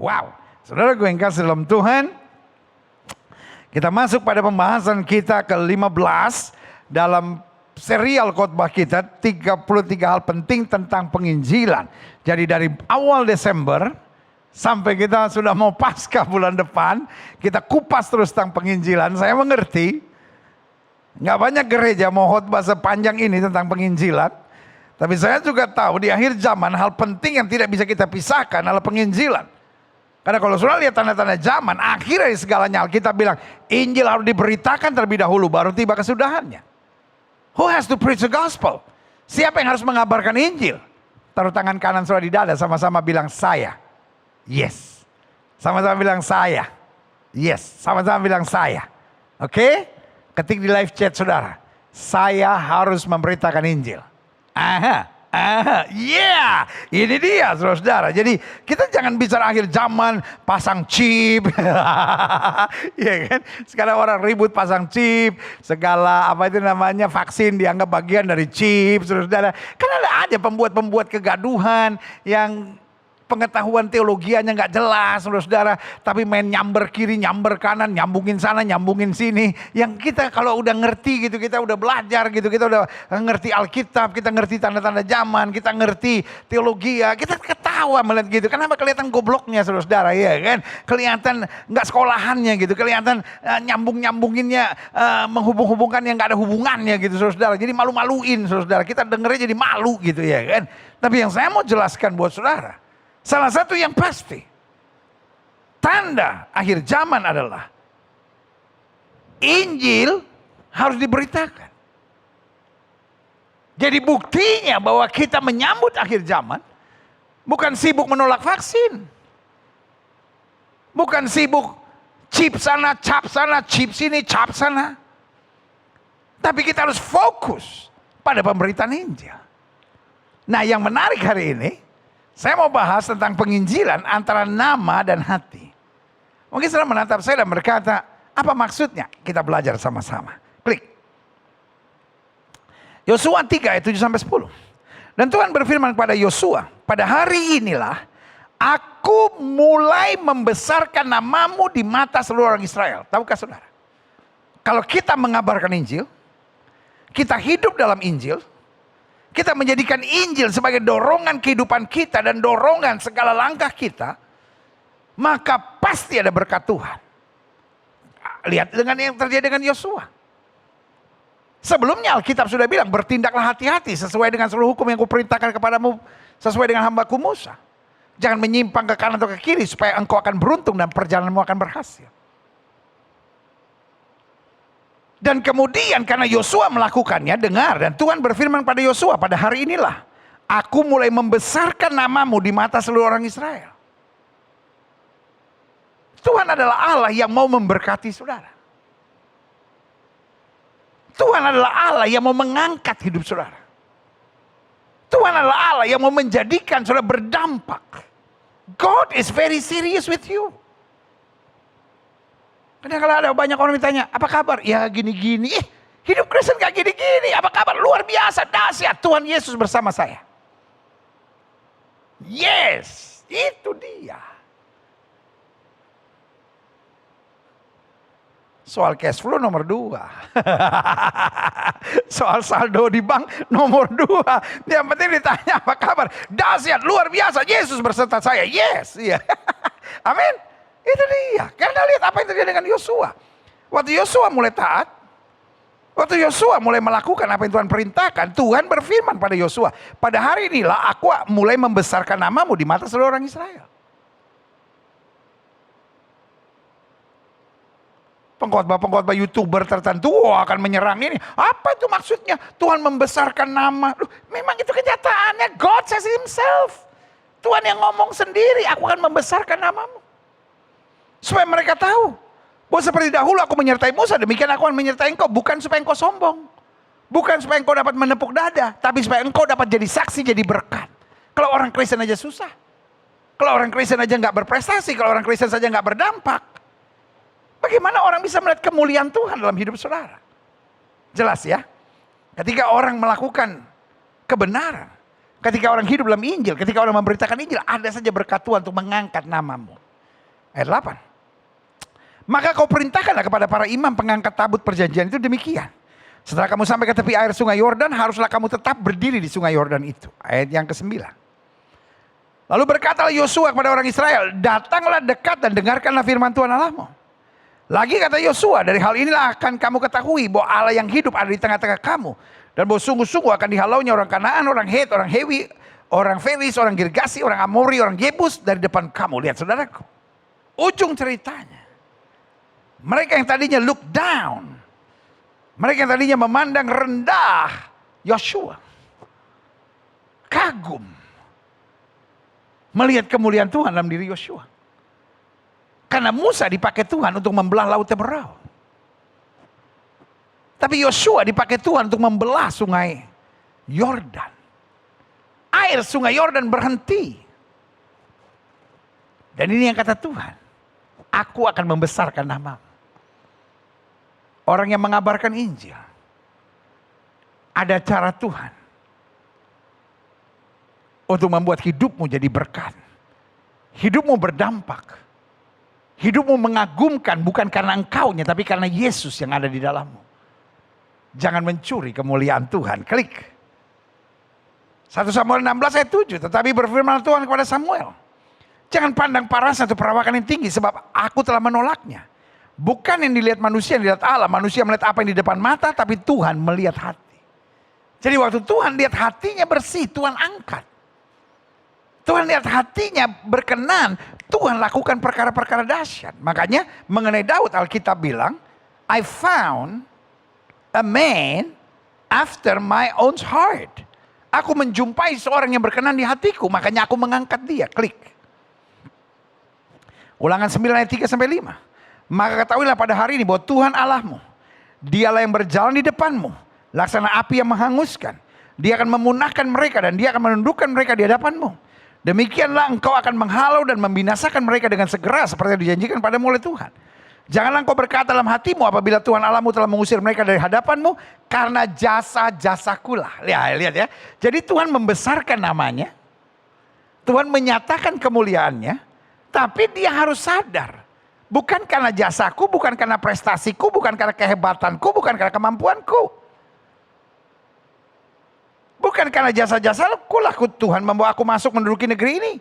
Wow, saudara gue yang kasih dalam Tuhan, kita masuk pada pembahasan kita ke-15 dalam serial khotbah kita 33 hal penting tentang penginjilan. Jadi dari awal Desember sampai kita sudah mau pasca bulan depan, kita kupas terus tentang penginjilan. Saya mengerti, nggak banyak gereja mau khotbah sepanjang ini tentang penginjilan. Tapi saya juga tahu di akhir zaman hal penting yang tidak bisa kita pisahkan adalah penginjilan. Karena kalau sudah lihat tanda-tanda zaman, akhir dari segalanya Alkitab bilang, Injil harus diberitakan terlebih dahulu, baru tiba kesudahannya. Who has to preach the gospel? Siapa yang harus mengabarkan Injil? Taruh tangan kanan saudara di dada, sama-sama bilang saya. Yes. Sama-sama bilang saya. Yes. Sama-sama bilang saya. Oke? Ketik di live chat saudara. Saya harus memberitakan Injil. Yeah, ini dia saudara-saudara. Jadi kita jangan bicara akhir zaman pasang chip, ya kan? Sekarang orang ribut pasang chip, segala apa itu namanya vaksin dianggap bagian dari chip, saudara-saudara. Kan ada aja pembuat kegaduhan yang pengetahuan teologianya nggak jelas, saudara-saudara. Tapi main nyamber kiri, nyamber kanan, nyambungin sana, nyambungin sini. Yang kita kalau udah ngerti gitu, kita udah belajar gitu, kita udah ngerti Alkitab, kita ngerti tanda-tanda zaman, kita ngerti teologi, kita ketawa melihat gitu. Kenapa kelihatan gobloknya, saudara-saudara, ya kan? Kelihatan nggak sekolahannya gitu, kelihatan nyambung-nyambunginnya, menghubung-hubungkan yang nggak ada hubungannya gitu, saudara-saudara. Jadi malu-maluin, saudara-saudara. Kita dengernya jadi malu gitu, ya kan? Tapi yang saya mau jelaskan buat saudara, salah satu yang pasti, tanda akhir zaman adalah Injil harus diberitakan. Jadi buktinya bahwa kita menyambut akhir zaman, bukan sibuk menolak vaksin. Bukan sibuk chip sana, cap sana, chip sini, cap sana. Tapi kita harus fokus pada pemberitaan Injil. Nah, yang menarik hari ini, saya mau bahas tentang penginjilan antara nama dan hati. Mungkin saudara menatap saya dan berkata, apa maksudnya? Kita belajar sama-sama. Klik. Yosua 3 ayat 7-10. Dan Tuhan berfirman kepada Yosua, pada hari inilah aku mulai membesarkan namamu di mata seluruh orang Israel. Tahukah saudara? Kalau kita mengabarkan Injil, kita hidup dalam Injil, kita menjadikan Injil sebagai dorongan kehidupan kita dan dorongan segala langkah kita, maka pasti ada berkat Tuhan. Lihat dengan yang terjadi dengan Yosua. Sebelumnya Alkitab sudah bilang, bertindaklah hati-hati sesuai dengan seluruh hukum yang kuperintahkan kepadamu, sesuai dengan hambaku Musa. Jangan menyimpang ke kanan atau ke kiri supaya engkau akan beruntung dan perjalananmu akan berhasil. Dan kemudian karena Yosua melakukannya, dengar, dan Tuhan berfirman pada Yosua, pada hari inilah aku mulai membesarkan namamu di mata seluruh orang Israel. Tuhan adalah Allah yang mau memberkati saudara. Tuhan adalah Allah yang mau mengangkat hidup saudara. Tuhan adalah Allah yang mau menjadikan saudara berdampak. God is very serious with you. Karena kalau ada banyak orang ditanya, apa kabar? Ya gini-gini. Hidup Kristen gak gini-gini. Apa kabar? Luar biasa, dahsyat. Tuhan Yesus bersama saya. Yes, itu dia. Soal cash flow nomor 2. Soal saldo di bank nomor 2. Yang penting ditanya apa kabar? Dahsyat, luar biasa. Yesus berserta saya. Yes, iya. Amin. Itu dia. Karena lihat apa yang terjadi dengan Yosua. Waktu Yosua mulai taat, waktu Yosua mulai melakukan apa yang Tuhan perintahkan, Tuhan berfirman pada Yosua, pada hari inilah aku mulai membesarkan namamu di mata seluruh orang Israel. Pengkhotbah-pengkhotbah YouTuber tertentu akan menyerang ini. Apa itu maksudnya? Tuhan membesarkan nama. Loh, memang itu kenyataannya. God says himself. Tuhan yang ngomong sendiri, aku akan membesarkan namamu. Supaya mereka tahu bahwa seperti dahulu aku menyertai Musa, demikian aku akan menyertai engkau. Bukan supaya engkau sombong, bukan supaya engkau dapat menepuk dada, tapi supaya engkau dapat jadi saksi, jadi berkat. Kalau orang Kristen aja susah, kalau orang Kristen aja nggak berprestasi, kalau orang Kristen saja nggak berdampak, bagaimana orang bisa melihat kemuliaan Tuhan dalam hidup saudara? Jelas ya, ketika orang melakukan kebenaran, ketika orang hidup dalam Injil, ketika orang memberitakan Injil, ada saja berkat Tuhan untuk mengangkat namamu. Ayat 8. Maka kau perintahkanlah kepada para imam pengangkat tabut perjanjian itu demikian. Setelah kamu sampai ke tepi air sungai Yordan, haruslah kamu tetap berdiri di sungai Yordan itu. Ayat yang ke-9. Lalu berkatalah Yosua kepada orang Israel, datanglah dekat dan dengarkanlah firman Tuhan Allahmu. Lagi kata Yosua, dari hal inilah akan kamu ketahui bahwa Allah yang hidup ada di tengah-tengah kamu. Dan bahwa sungguh-sungguh akan dihalaunya orang Kanaan, orang Het, orang Hewi, orang Feris, orang Girgasi, orang Amori, orang Yebus dari depan kamu. Lihat saudaraku, ujung ceritanya. Mereka yang tadinya look down, mereka yang tadinya memandang rendah Yosua, kagum melihat kemuliaan Tuhan dalam diri Yosua. Karena Musa dipakai Tuhan untuk membelah laut Teberau. Tapi Yosua dipakai Tuhan untuk membelah sungai Yordan. Air sungai Yordan berhenti. Dan ini yang kata Tuhan, aku akan membesarkan namamu. Orang yang mengabarkan Injil, ada cara Tuhan untuk membuat hidupmu jadi berkat. Hidupmu berdampak. Hidupmu mengagumkan bukan karena engkaunya, tapi karena Yesus yang ada di dalammu. Jangan mencuri kemuliaan Tuhan. Klik. 1 Samuel 16 ayat 7. Tetapi berfirman Tuhan kepada Samuel, jangan pandang paras atau perawakan yang tinggi, sebab aku telah menolaknya. Bukan yang dilihat manusia, yang dilihat Allah. Manusia melihat apa yang di depan mata, tapi Tuhan melihat hati. Jadi waktu Tuhan lihat hatinya bersih, Tuhan angkat. Tuhan lihat hatinya berkenan, Tuhan lakukan perkara-perkara dahsyat. Makanya mengenai Daud, Alkitab bilang, I found a man after my own heart. Aku menjumpai seorang yang berkenan di hatiku, makanya aku mengangkat dia. Klik. Ulangan 9 ayat 3-5. Maka ketahuilah pada hari ini bahwa Tuhan Allahmu, dialah yang berjalan di depanmu, laksana api yang menghanguskan. Dia akan memunahkan mereka dan dia akan menundukkan mereka di hadapanmu. Demikianlah engkau akan menghalau dan membinasakan mereka dengan segera seperti yang dijanjikan padamu oleh Tuhan. Janganlah engkau berkata dalam hatimu apabila Tuhan Allahmu telah mengusir mereka dari hadapanmu, karena jasa-jasakulah. Lihat ya. Jadi Tuhan membesarkan namanya, Tuhan menyatakan kemuliaannya, tapi dia harus sadar. Bukan karena jasaku, bukan karena prestasiku, bukan karena kehebatanku, bukan karena kemampuanku. Bukan karena jasa-jasaku lah Tuhan membawa aku masuk menduduki negeri ini.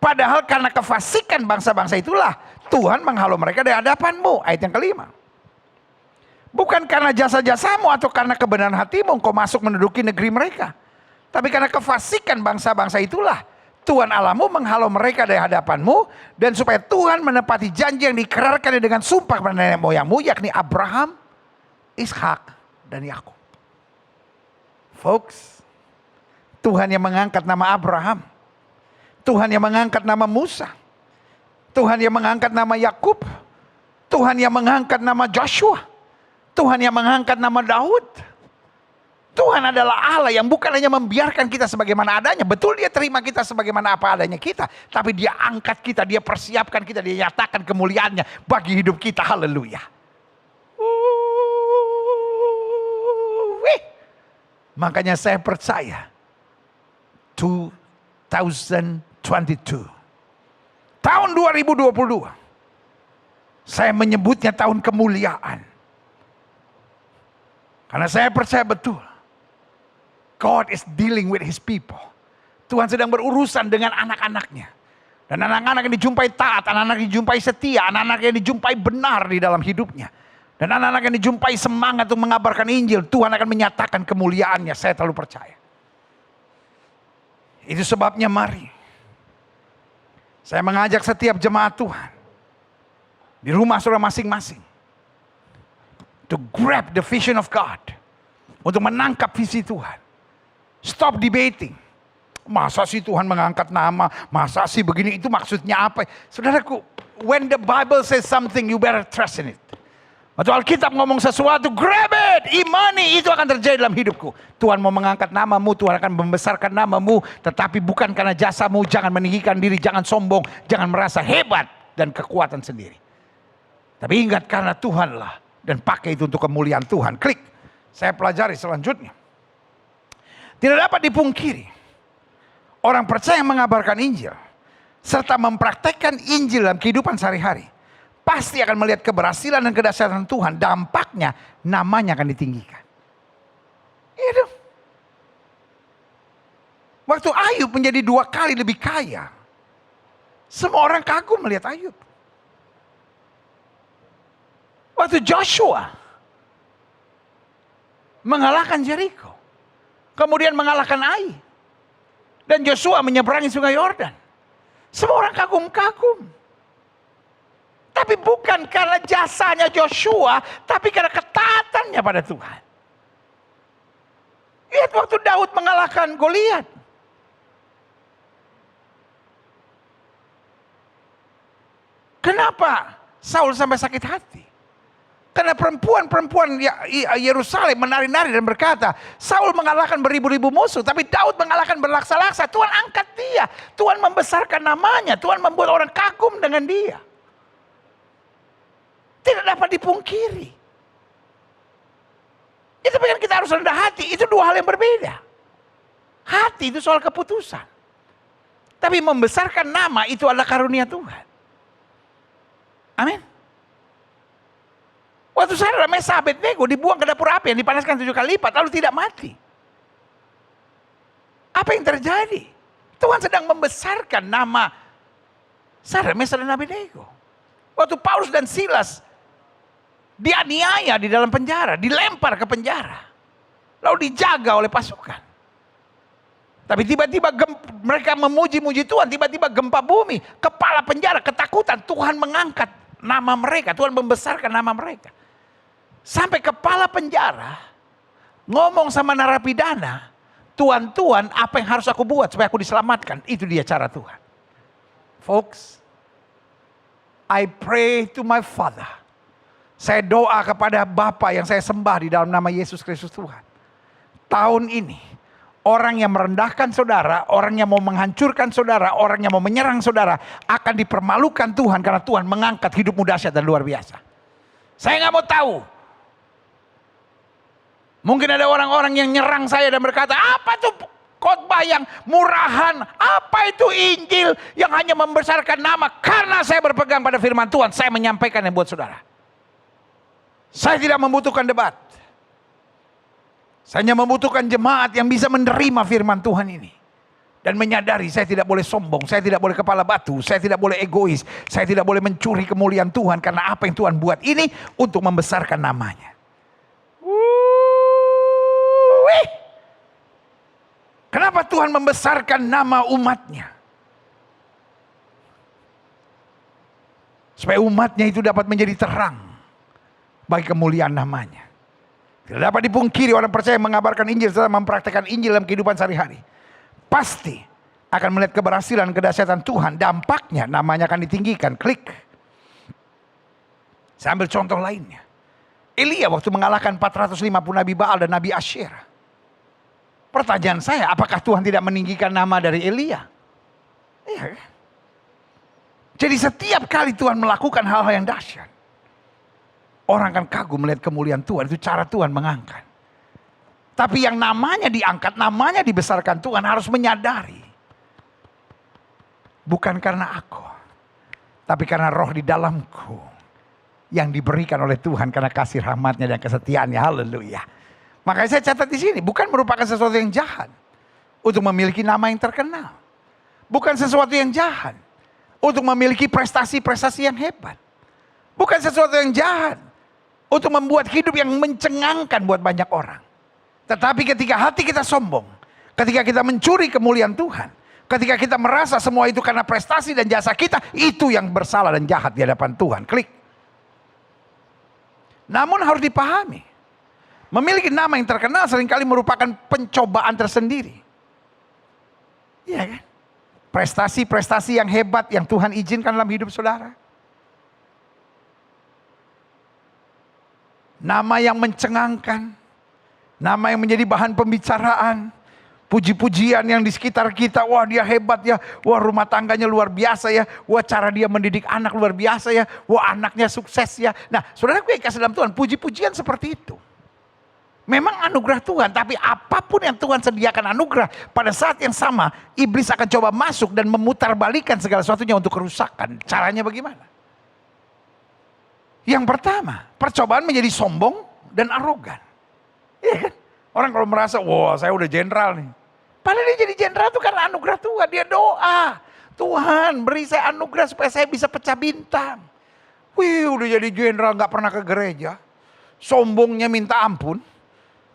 Padahal karena kefasikan bangsa-bangsa itulah Tuhan menghalau mereka dari hadapanmu. Ayat yang ke-5. Bukan karena jasa-jasamu atau karena kebenaran hatimu engkau masuk menduduki negeri mereka. Tapi karena kefasikan bangsa-bangsa itulah Tuhan Allahmu menghalau mereka dari hadapanmu, dan supaya Tuhan menepati janji yang diikrarkannya dengan sumpah kepada nenek moyangmu, yakni Abraham, Ishak, dan Yakub. Folks, Tuhan yang mengangkat nama Abraham, Tuhan yang mengangkat nama Musa, Tuhan yang mengangkat nama Yakub, Tuhan yang mengangkat nama Joshua, Tuhan yang mengangkat nama Daud. Tuhan adalah Allah yang bukan hanya membiarkan kita sebagaimana adanya. Betul, dia terima kita sebagaimana apa adanya kita. Tapi dia angkat kita, dia persiapkan kita, dia nyatakan kemuliaannya bagi hidup kita. Haleluya. Makanya saya percaya 2022, tahun 2022, saya menyebutnya tahun kemuliaan. Karena saya percaya betul, God is dealing with his people. Tuhan sedang berurusan dengan anak-anaknya. Dan anak-anak yang dijumpai taat, anak-anak yang dijumpai setia, anak-anak yang dijumpai benar di dalam hidupnya. Dan anak-anak yang dijumpai semangat untuk mengabarkan Injil, Tuhan akan menyatakan kemuliaannya. Saya terlalu percaya. Itu sebabnya mari saya mengajak setiap jemaat Tuhan di rumah saudara masing-masing to grab the vision of God, untuk menangkap visi Tuhan. Stop debating. Masa sih Tuhan mengangkat nama? Masa sih begini? Itu maksudnya apa? Saudaraku, when the Bible says something, you better trust in it. Waktu Alkitab ngomong sesuatu, grab it, imani, itu akan terjadi dalam hidupku. Tuhan mau mengangkat namamu, Tuhan akan membesarkan namamu, tetapi bukan karena jasamu. Jangan meninggikan diri, jangan sombong, jangan merasa hebat dan kekuatan sendiri. Tapi ingat, karena Tuhanlah, dan pakai itu untuk kemuliaan Tuhan. Klik. Saya pelajari selanjutnya. Tidak dapat dipungkiri, orang percaya yang mengabarkan Injil serta mempraktekkan Injil dalam kehidupan sehari-hari, pasti akan melihat keberhasilan dan kedahsyatan Tuhan. Dampaknya namanya akan ditinggikan. Iya dong. Waktu Ayub menjadi 2 kali lebih kaya, semua orang kagum melihat Ayub. Waktu Joshua mengalahkan Jericho, kemudian mengalahkan Ai, dan Joshua menyeberangi sungai Yordan, semua orang kagum-kagum. Tapi bukan karena jasanya Joshua, tapi karena ketaatannya pada Tuhan. Lihat waktu Daud mengalahkan Goliat. Kenapa Saul sampai sakit hati? Karena perempuan-perempuan Yerusalem menari-nari dan berkata, Saul mengalahkan beribu-ribu musuh, tapi Daud mengalahkan berlaksa-laksa. Tuhan angkat dia, Tuhan membesarkan namanya, Tuhan membuat orang kagum dengan dia. Tidak dapat dipungkiri. Itu yang kita harus rendah hati, itu 2 hal yang berbeda. Hati itu soal keputusan. Tapi membesarkan nama itu adalah karunia Tuhan. Amin. Waktu Sadrak, Mesakh, Abednego dibuang ke dapur api yang dipanaskan 7 kali lipat lalu tidak mati. Apa yang terjadi? Tuhan sedang membesarkan nama Sadrak, Mesakh, dan Abednego. Waktu Paulus dan Silas dianiaya di dalam penjara, dilempar ke penjara, lalu dijaga oleh pasukan. Tapi tiba-tiba mereka memuji-muji Tuhan, tiba-tiba gempa bumi, kepala penjara ketakutan, Tuhan mengangkat nama mereka, Tuhan membesarkan nama mereka. Sampai kepala penjara ngomong sama narapidana, Tuan, apa yang harus aku buat supaya aku diselamatkan? Itu dia cara Tuhan. Folks, I pray to my Father. Saya doa kepada Bapa yang saya sembah di dalam nama Yesus Kristus Tuhan. Tahun ini, orang yang merendahkan saudara, orang yang mau menghancurkan saudara, orang yang mau menyerang saudara, akan dipermalukan Tuhan karena Tuhan mengangkat hidupmu dahsyat dan luar biasa. Saya nggak mau tahu. Mungkin ada orang-orang yang nyerang saya dan berkata, apa tuh khotbah yang murahan? Apa itu Injil yang hanya membesarkan nama? Karena saya berpegang pada firman Tuhan, saya menyampaikan yang buat saudara. Saya tidak membutuhkan debat. Saya hanya membutuhkan jemaat yang bisa menerima firman Tuhan ini. Dan menyadari saya tidak boleh sombong, saya tidak boleh kepala batu, saya tidak boleh egois, saya tidak boleh mencuri kemuliaan Tuhan. Karena apa yang Tuhan buat ini untuk membesarkan namanya. Kenapa Tuhan membesarkan nama umatnya? Supaya umatnya itu dapat menjadi terang bagi kemuliaan namanya. Tidak dapat dipungkiri orang percaya mengabarkan Injil serta mempraktekkan Injil dalam kehidupan sehari-hari, pasti akan melihat keberhasilan kedahsyatan Tuhan. Dampaknya namanya akan ditinggikan. Klik. Saya ambil contoh lainnya. Elia waktu mengalahkan 450 Nabi Baal dan Nabi Asyera. Pertanyaan saya, apakah Tuhan tidak meninggikan nama dari Elia? Iya. Jadi setiap kali Tuhan melakukan hal-hal yang dahsyat, orang akan kagum melihat kemuliaan Tuhan. Itu cara Tuhan mengangkat. Tapi yang namanya diangkat, namanya dibesarkan, Tuhan harus menyadari. Bukan karena aku, tapi karena roh di dalamku yang diberikan oleh Tuhan karena kasih rahmatnya dan kesetiaannya. Haleluya. Makanya saya catat di sini, bukan merupakan sesuatu yang jahat untuk memiliki nama yang terkenal. Bukan sesuatu yang jahat untuk memiliki prestasi-prestasi yang hebat. Bukan sesuatu yang jahat untuk membuat hidup yang mencengangkan buat banyak orang. Tetapi ketika hati kita sombong, ketika kita mencuri kemuliaan Tuhan, ketika kita merasa semua itu karena prestasi dan jasa kita, itu yang bersalah dan jahat di hadapan Tuhan. Klik. Namun harus dipahami, memiliki nama yang terkenal seringkali merupakan pencobaan tersendiri. Iya kan? Prestasi-prestasi yang hebat yang Tuhan izinkan dalam hidup saudara. Nama yang mencengangkan, nama yang menjadi bahan pembicaraan, puji-pujian yang di sekitar kita. Wah, dia hebat ya, wah rumah tangganya luar biasa ya, wah cara dia mendidik anak luar biasa ya, wah anaknya sukses ya. Nah saudara, gue kasih dalam Tuhan, puji-pujian seperti itu Memang anugerah Tuhan, tapi apapun yang Tuhan sediakan anugerah, pada saat yang sama iblis akan coba masuk dan memutarbalikkan segala sesuatunya untuk kerusakan. Caranya bagaimana? Yang pertama, percobaan menjadi sombong dan arogan. Iya kan? Orang kalau merasa, wah saya udah jenderal nih. Padahal dia jadi jenderal itu karena anugerah Tuhan. Dia doa, Tuhan beri saya anugerah supaya saya bisa pecah bintang. Wih, udah jadi jenderal gak pernah ke gereja. Sombongnya minta ampun.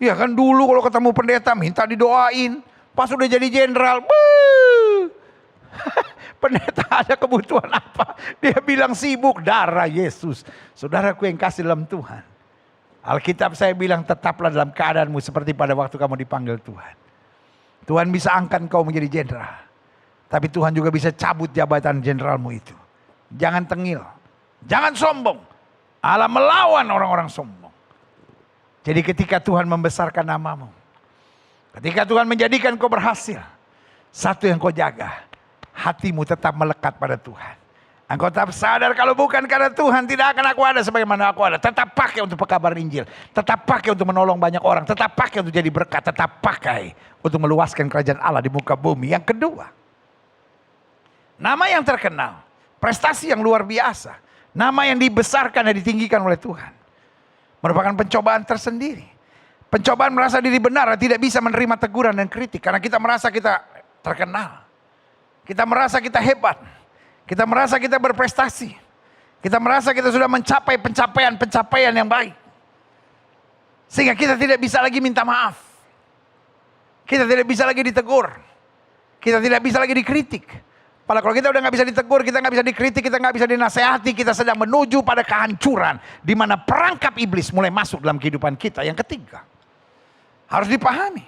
Ya kan dulu kalau ketemu pendeta minta didoain. Pas udah jadi jenderal, pendeta ada kebutuhan apa? Dia bilang sibuk, darah Yesus. Saudaraku yang kasih dalam Tuhan. Alkitab saya bilang tetaplah dalam keadaanmu seperti pada waktu kamu dipanggil Tuhan. Tuhan bisa angkat kau menjadi jenderal. Tapi Tuhan juga bisa cabut jabatan jenderalmu itu. Jangan tengil. Jangan sombong. Allah melawan orang-orang sombong. Jadi ketika Tuhan membesarkan namamu. Ketika Tuhan menjadikan kau berhasil. Satu yang kau jaga. Hatimu tetap melekat pada Tuhan. Engkau tetap sadar kalau bukan karena Tuhan tidak akan aku ada sebagaimana aku ada. Tetap pakai untuk pekabaran Injil. Tetap pakai untuk menolong banyak orang. Tetap pakai untuk jadi berkat. Tetap pakai untuk meluaskan kerajaan Allah di muka bumi. Yang kedua. Nama yang terkenal. Prestasi yang luar biasa. Nama yang dibesarkan dan ditinggikan oleh Tuhan. Merupakan pencobaan tersendiri. Pencobaan merasa diri benar dan tidak bisa menerima teguran dan kritik. Karena kita merasa kita terkenal. Kita merasa kita hebat. Kita merasa kita berprestasi. Kita merasa kita sudah mencapai pencapaian yang baik. Sehingga kita tidak bisa lagi minta maaf. Kita tidak bisa lagi ditegur. Kita tidak bisa lagi dikritik. Padahal kalau kita udah gak bisa ditegur, kita gak bisa dikritik, kita gak bisa dinasehati, kita sedang menuju pada kehancuran. Di mana perangkap iblis mulai masuk dalam kehidupan kita. Yang ketiga, harus dipahami.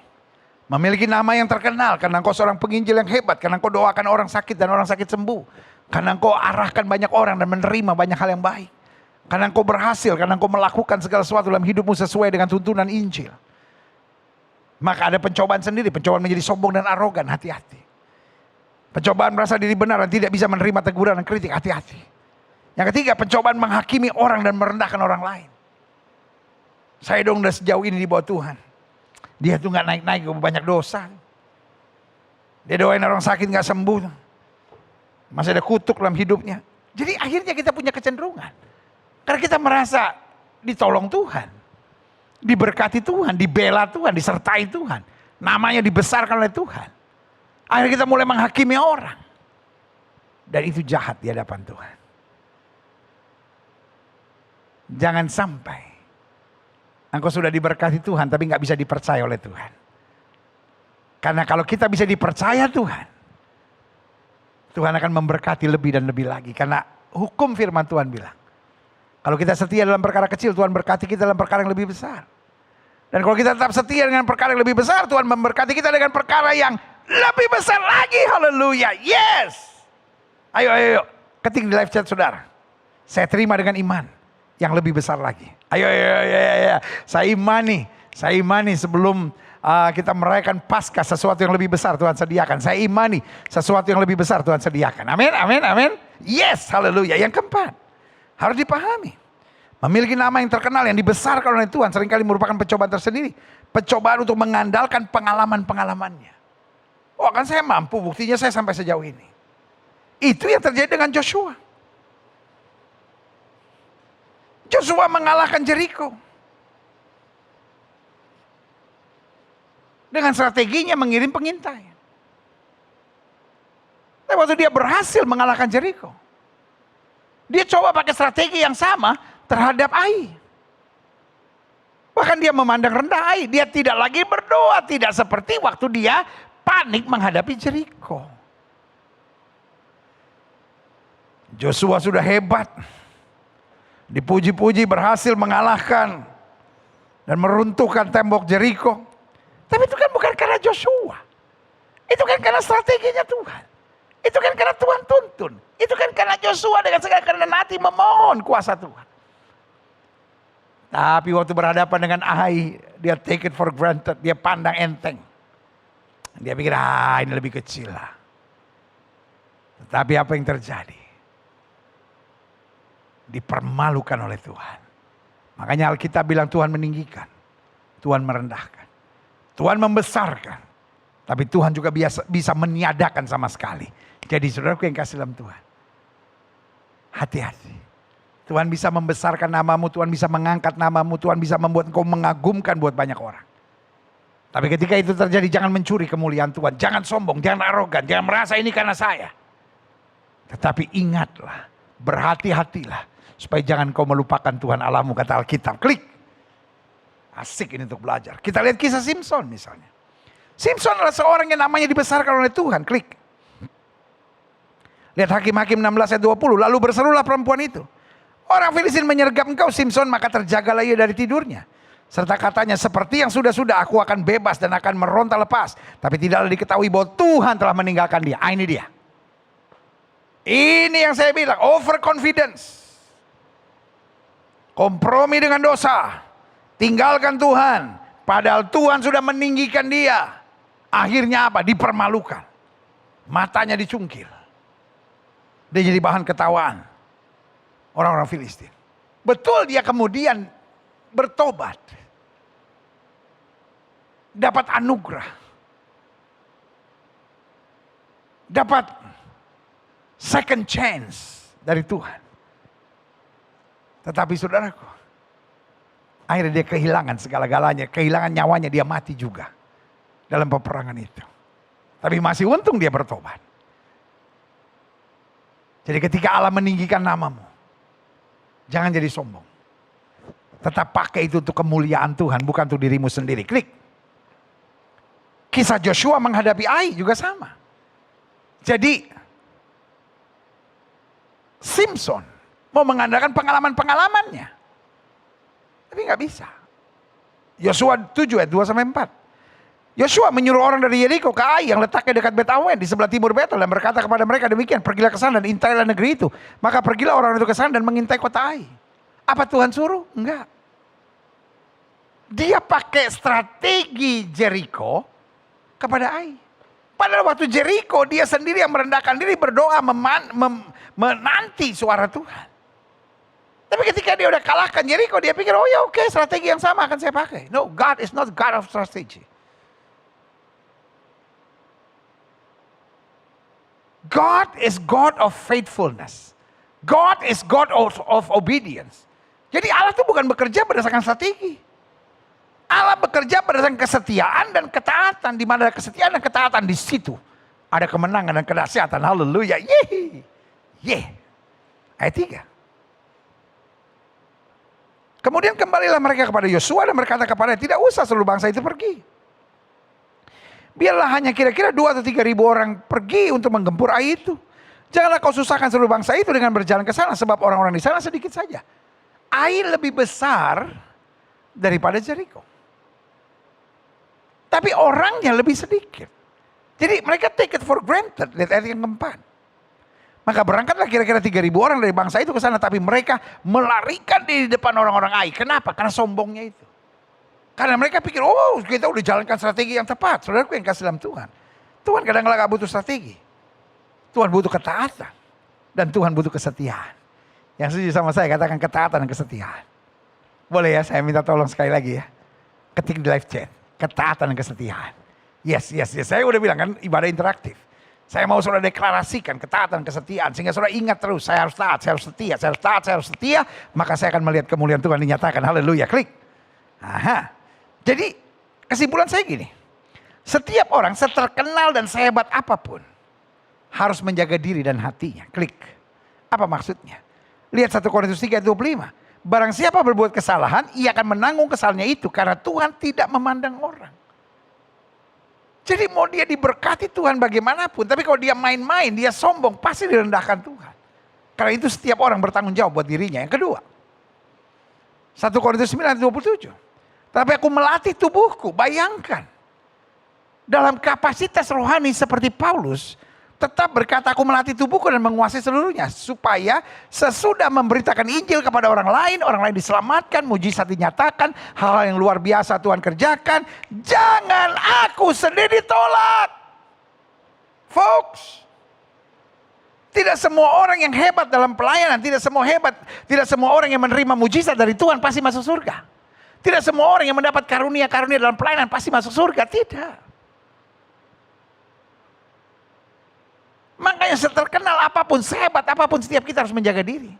Memiliki nama yang terkenal, karena engkau seorang penginjil yang hebat, karena engkau doakan orang sakit dan orang sakit sembuh. Karena engkau arahkan banyak orang dan menerima banyak hal yang baik. Karena engkau berhasil, karena engkau melakukan segala sesuatu dalam hidupmu sesuai dengan tuntunan Injil. Maka ada pencobaan sendiri, pencobaan menjadi sombong dan arogan, hati-hati. Pencobaan merasa diri benar dan tidak bisa menerima teguran dan kritik, hati-hati. Yang ketiga, pencobaan menghakimi orang dan merendahkan orang lain. Saya dong udah sejauh ini di bawah Tuhan. Dia tuh gak naik-naik, banyak dosa. Dia doain orang sakit gak sembuh. Masih ada kutuk dalam hidupnya. Jadi akhirnya kita punya kecenderungan. Karena kita merasa ditolong Tuhan. Diberkati Tuhan, dibela Tuhan, disertai Tuhan. Namanya dibesarkan oleh Tuhan. Akhirnya kita mulai menghakimi orang. Dan itu jahat di hadapan Tuhan. Jangan sampai engkau sudah diberkati Tuhan tapi gak bisa dipercaya oleh Tuhan. Karena kalau kita bisa dipercaya Tuhan, Tuhan akan memberkati lebih dan lebih lagi. Karena hukum firman Tuhan bilang, kalau kita setia dalam perkara kecil, Tuhan berkati kita dalam perkara yang lebih besar. Dan kalau kita tetap setia dengan perkara yang lebih besar, Tuhan memberkati kita dengan perkara yang lebih besar lagi. Haleluya. Yes. Ayo. Ketik di live chat saudara. Saya terima dengan iman yang lebih besar lagi. Ayo. Saya imani sebelum kita merayakan Paskah, sesuatu yang lebih besar Tuhan sediakan. Saya imani sesuatu yang lebih besar Tuhan sediakan. Amin. Yes, haleluya. Yang keempat, harus dipahami. Memiliki nama yang terkenal, yang dibesarkan oleh Tuhan seringkali merupakan pencobaan tersendiri. Pencobaan untuk mengandalkan pengalaman-pengalamannya. Oh kan saya mampu, buktinya saya sampai sejauh ini. Itu yang terjadi dengan Joshua. Joshua mengalahkan Jericho. Dengan strateginya mengirim pengintai. Tapi waktu dia berhasil mengalahkan Jericho, dia coba pakai strategi yang sama terhadap Ai. Bahkan dia memandang rendah Ai. Dia tidak lagi berdoa. Tidak seperti waktu dia panik menghadapi Jericho. Joshua sudah hebat. Dipuji-puji berhasil mengalahkan dan meruntuhkan tembok Jericho. Tapi itu kan bukan karena Joshua. Itu kan karena strateginya Tuhan. Itu kan karena Tuhan tuntun. Itu kan karena Joshua dengan segala kerendahan hati memohon kuasa Tuhan. Tapi waktu berhadapan dengan Ai, dia take it for granted. Dia pandang enteng. Dia pikir, ini lebih kecil lah. Tetapi apa yang terjadi? Dipermalukan oleh Tuhan. Makanya Alkitab bilang Tuhan meninggikan. Tuhan merendahkan. Tuhan membesarkan. Tapi Tuhan juga bisa meniadakan sama sekali. Jadi saudaraku yang kasih dalam Tuhan. Hati-hati. Tuhan bisa membesarkan namamu, Tuhan bisa mengangkat namamu, Tuhan bisa membuat engkau mengagumkan buat banyak orang. Tapi ketika itu terjadi, jangan mencuri kemuliaan Tuhan. Jangan sombong, jangan arogan, jangan merasa ini karena saya. Tetapi ingatlah, berhati-hatilah. Supaya jangan kau melupakan Tuhan Allahmu, kata Alkitab. Klik. Asik ini untuk belajar. Kita lihat kisah Simpson misalnya. Simpson adalah seorang yang namanya dibesarkan oleh Tuhan. Klik. Lihat Hakim-Hakim 16 ayat 20. Lalu berserulah perempuan itu. Orang Filistin menyergap engkau Simpson, maka terjagalah ia dari tidurnya. Serta katanya, seperti yang sudah-sudah aku akan bebas dan akan meronta lepas. Tapi tidaklah diketahui bahwa Tuhan telah meninggalkan dia. Ini dia. Ini yang saya bilang, overconfidence. Kompromi dengan dosa. Tinggalkan Tuhan. Padahal Tuhan sudah meninggikan dia. Akhirnya apa? Dipermalukan. Matanya dicungkil. Dia jadi bahan ketawaan orang-orang Filistin. Betul dia kemudian bertobat. Dapat anugerah. Dapat second chance dari Tuhan. Tetapi saudaraku, akhirnya dia kehilangan segala-galanya. Kehilangan nyawanya, dia mati juga. Dalam peperangan itu. Tapi masih untung dia bertobat. Jadi ketika Allah meninggikan namamu, jangan jadi sombong. Tetap pakai itu untuk kemuliaan Tuhan, bukan untuk dirimu sendiri. Klik. Kisah Joshua menghadapi Ai juga sama. Jadi Simpson mau mengandalkan pengalaman-pengalamannya. Tapi nggak bisa. Yosua 7 ayat 2-4. Yosua menyuruh orang dari Yeriko ke Ai yang letaknya dekat Bet-Awen di sebelah timur Betel dan berkata kepada mereka demikian, pergilah ke sana dan intailah negeri itu. Maka pergilah orang itu ke sana dan mengintai kota Ai. Apa Tuhan suruh? Enggak. Dia pakai strategi Jericho kepada Ai. Padahal waktu Jericho dia sendiri yang merendahkan diri, berdoa menanti suara Tuhan. Tapi ketika dia udah kalahkan Jericho, dia pikir, oh ya oke, strategi yang sama akan saya pakai. No, God is not God of strategy. God is God of faithfulness. God is God of obedience. Jadi Allah itu bukan bekerja berdasarkan strategi. Allah bekerja berdasarkan kesetiaan dan ketaatan. Di mana ada kesetiaan dan ketaatan, di situ ada kemenangan dan kedahsyatan. Haleluya. Yeay. Yeay. Ayat 3. Kemudian kembalilah mereka kepada Yosua dan berkata kepada tidak usah seluruh bangsa itu pergi. Biarlah hanya kira-kira 2 atau 3 ribu orang pergi untuk menggempur Ai itu. Janganlah kau susahkan seluruh bangsa itu dengan berjalan ke sana, sebab orang-orang di sana sedikit saja. Ai lebih besar daripada Jericho. Tapi orangnya lebih sedikit. Jadi mereka take it for granted. Lihat ayat yang keempat. Maka berangkatlah kira-kira 3.000 orang dari bangsa itu ke sana. Tapi mereka melarikan di depan orang-orang Ai. Kenapa? Karena sombongnya itu. Karena mereka pikir, oh kita udah jalankan strategi yang tepat. Saudaraku yang kasih dalam Tuhan. Tuhan kadang-kadang gak butuh strategi. Tuhan butuh ketaatan. Dan Tuhan butuh kesetiaan. Yang setuju sama saya katakan ketaatan dan kesetiaan. Boleh ya saya minta tolong sekali lagi ya. Ketik di live chat. Ketaatan dan kesetiaan. Yes. Saya udah bilang kan ibadah interaktif. Saya mau saudara deklarasikan ketaatan dan kesetiaan. Sehingga saudara ingat terus, saya harus taat, saya harus setia, saya harus taat, saya harus setia. Maka saya akan melihat kemuliaan Tuhan dinyatakan. Haleluya, klik. Aha. Jadi kesimpulan saya gini. Setiap orang seterkenal dan sehebat apapun. Harus menjaga diri dan hatinya. Klik. Apa maksudnya? Lihat 1 Korintus 3 ayat 25. Barang siapa berbuat kesalahan, ia akan menanggung kesalahannya itu. Karena Tuhan tidak memandang orang. Jadi mau dia diberkati Tuhan bagaimanapun. Tapi kalau dia main-main, dia sombong, pasti direndahkan Tuhan. Karena itu setiap orang bertanggung jawab buat dirinya. Yang kedua. 1 Korintus 9 ayat 27. Tapi aku melatih tubuhku, bayangkan. Dalam kapasitas rohani seperti Paulus, tetap berkata aku melatih tubuhku dan menguasai seluruhnya. Supaya sesudah memberitakan Injil kepada orang lain diselamatkan, mujizat dinyatakan, hal-hal yang luar biasa Tuhan kerjakan. Jangan aku sendiri ditolak. Folks. Tidak semua orang yang hebat dalam pelayanan, tidak semua orang yang menerima mujizat dari Tuhan pasti masuk surga. Tidak semua orang yang mendapat karunia-karunia dalam pelayanan pasti masuk surga. Tidak. Makanya seterkenal apapun, sehebat apapun, setiap kita harus menjaga diri.